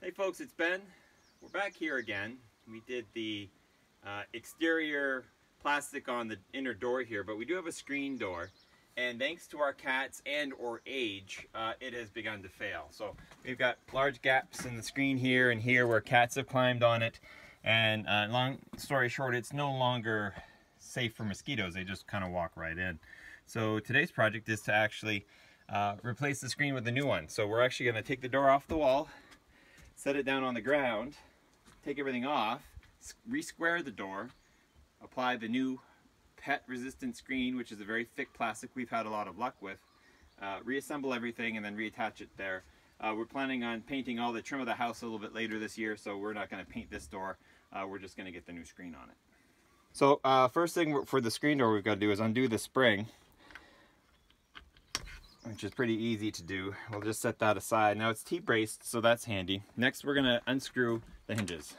Hey folks, it's Ben. We're back here again. We did the exterior plastic on the inner door here, but we do have a screen door. And thanks to our cats and or age, it has begun to fail. So we've got large gaps in the screen here and here where cats have climbed on it. And long story short, it's no longer safe for mosquitoes. They just kind of walk right in. So today's project is to actually replace the screen with a new one. So we're actually going to take the door off the wall, set it down on the ground, take everything off, re-square the door, apply the new pet resistant screen, which is a very thick plastic we've had a lot of luck with, reassemble everything and then reattach it there. We're planning on painting all the trim of the house a little bit later this year, so we're not going to paint this door. We're just going to get the new screen on it. So first thing for the screen door we've got to do is undo the spring, which is pretty easy to do. We'll just set that aside. Now it's T-braced, so that's handy. Next we're going to unscrew the hinges.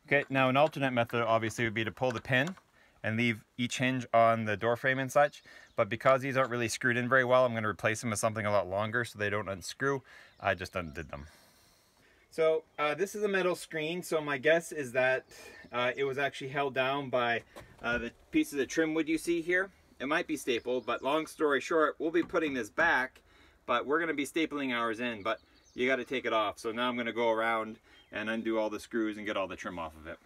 Okay, now an alternate method obviously would be to pull the pin and leave each hinge on the door frame and such, but because these aren't really screwed in very well, I'm going to replace them with something a lot longer so they don't unscrew. I just undid them. So this is a metal screen, so my guess is that it was actually held down by the pieces of trim wood you see here. It might be stapled, but long story short, we'll be putting this back, but we're going to be stapling ours in, but you got to take it off. So now I'm going to go around and undo all the screws and get all the trim off of it.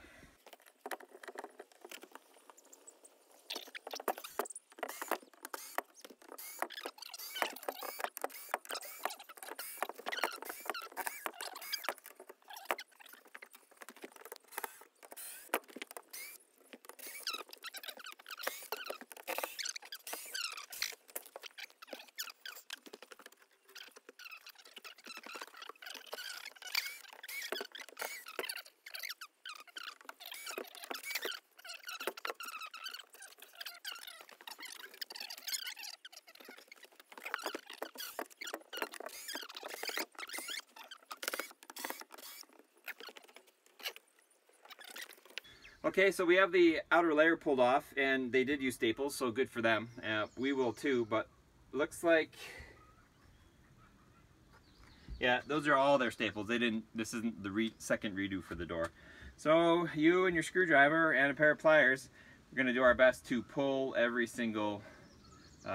Okay, so we have the outer layer pulled off, and they did use staples, so good for them. We will too, but looks like, yeah, those are all their staples. They didn't. This isn't the second redo for the door. So you and your screwdriver and a pair of pliers, we're going to do our best to pull every single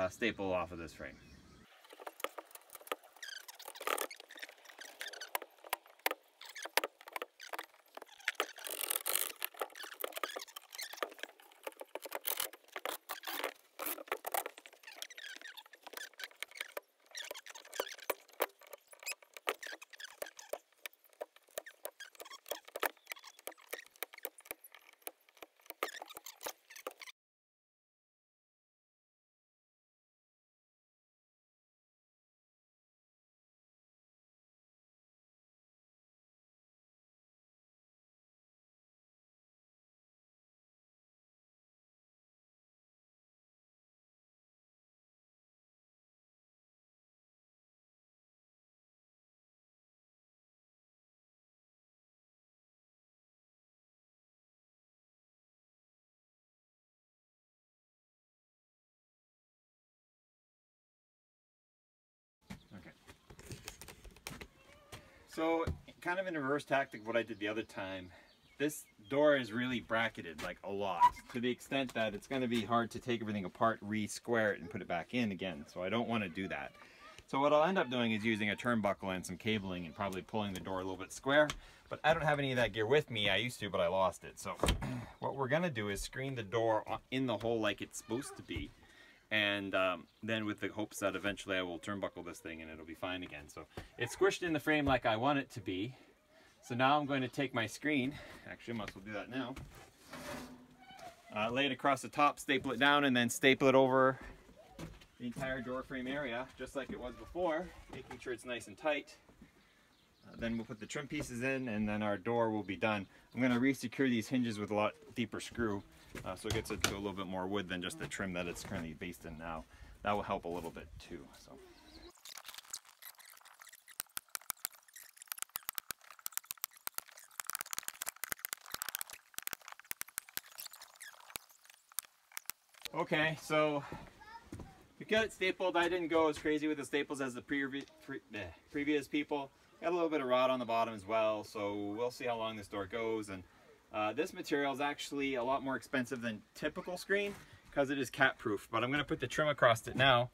staple off of this frame. Okay. So, kind of in a reverse tactic what I did the other time, this door is really bracketed, like a lot, to the extent that it's going to be hard to take everything apart, re-square it, and put it back in again. So I don't want to do that. So what I'll end up doing is using a turnbuckle and some cabling and probably pulling the door a little bit square. But I don't have any of that gear with me. I used to, but I lost it. So what we're going to do is screen the door in the hole like it's supposed to be. And then with the hopes that eventually I will turnbuckle this thing and it'll be fine again. So it's squished in the frame like I want it to be. So now I'm going to take my screen, actually I might as well do that now, lay it across the top, staple it down, and then staple it over the entire door frame area, just like it was before, making sure it's nice and tight. Then we'll put the trim pieces in, and then our door will be done. I'm going to re-secure these hinges with a lot deeper screw, so it gets into a little bit more wood than just the trim that it's currently based in now. that will help a little bit too. So. Okay, so we got it stapled. I didn't go as crazy with the staples as the previous people. Got a little bit of rot on the bottom as well, so we'll see how long this door goes. And this material is actually a lot more expensive than typical screen because it is cat proof, but I'm going to put the trim across it now.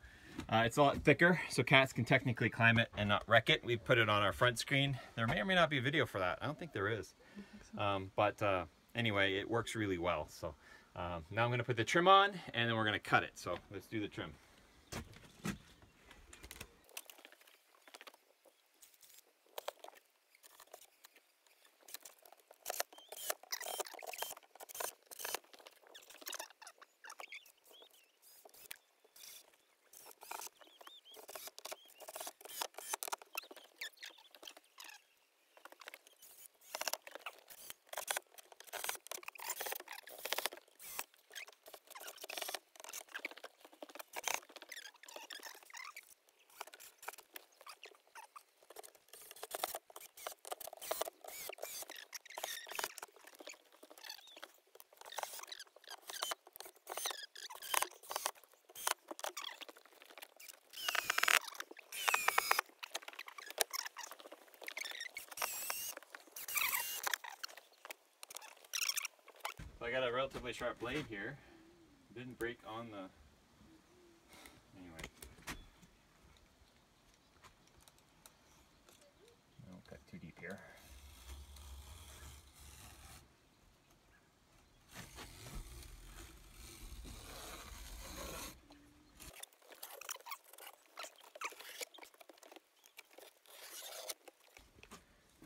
It's a lot thicker, so cats can technically climb it and not wreck it. We put it on our front screen. There may or may not be a video for that. I don't think there is. Anyway, it works really well. So now I'm going to put the trim on and then we're going to cut it. So let's do the trim. So I got a relatively sharp blade here. It didn't break on the... Anyway. I won't cut too deep here.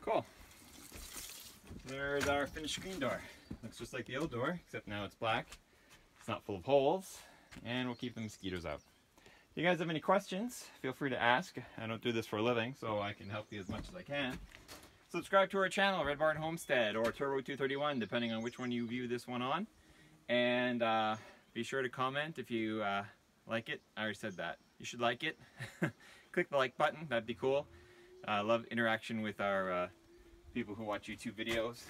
Cool. There's our finished screen door. Looks just like the old door, except now it's black. It's not full of holes, and we'll keep the mosquitoes out. If you guys have any questions, feel free to ask. I don't do this for a living, so I can help you as much as I can. Subscribe to our channel, Red Barn Homestead, or Turbo 231, depending on which one you view this one on. And be sure to comment if you like it. I already said that. You should like it. Click the like button, that'd be cool. I love interaction with our people who watch YouTube videos.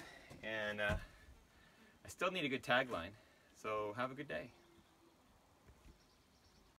And I still need a good tagline, so have a good day.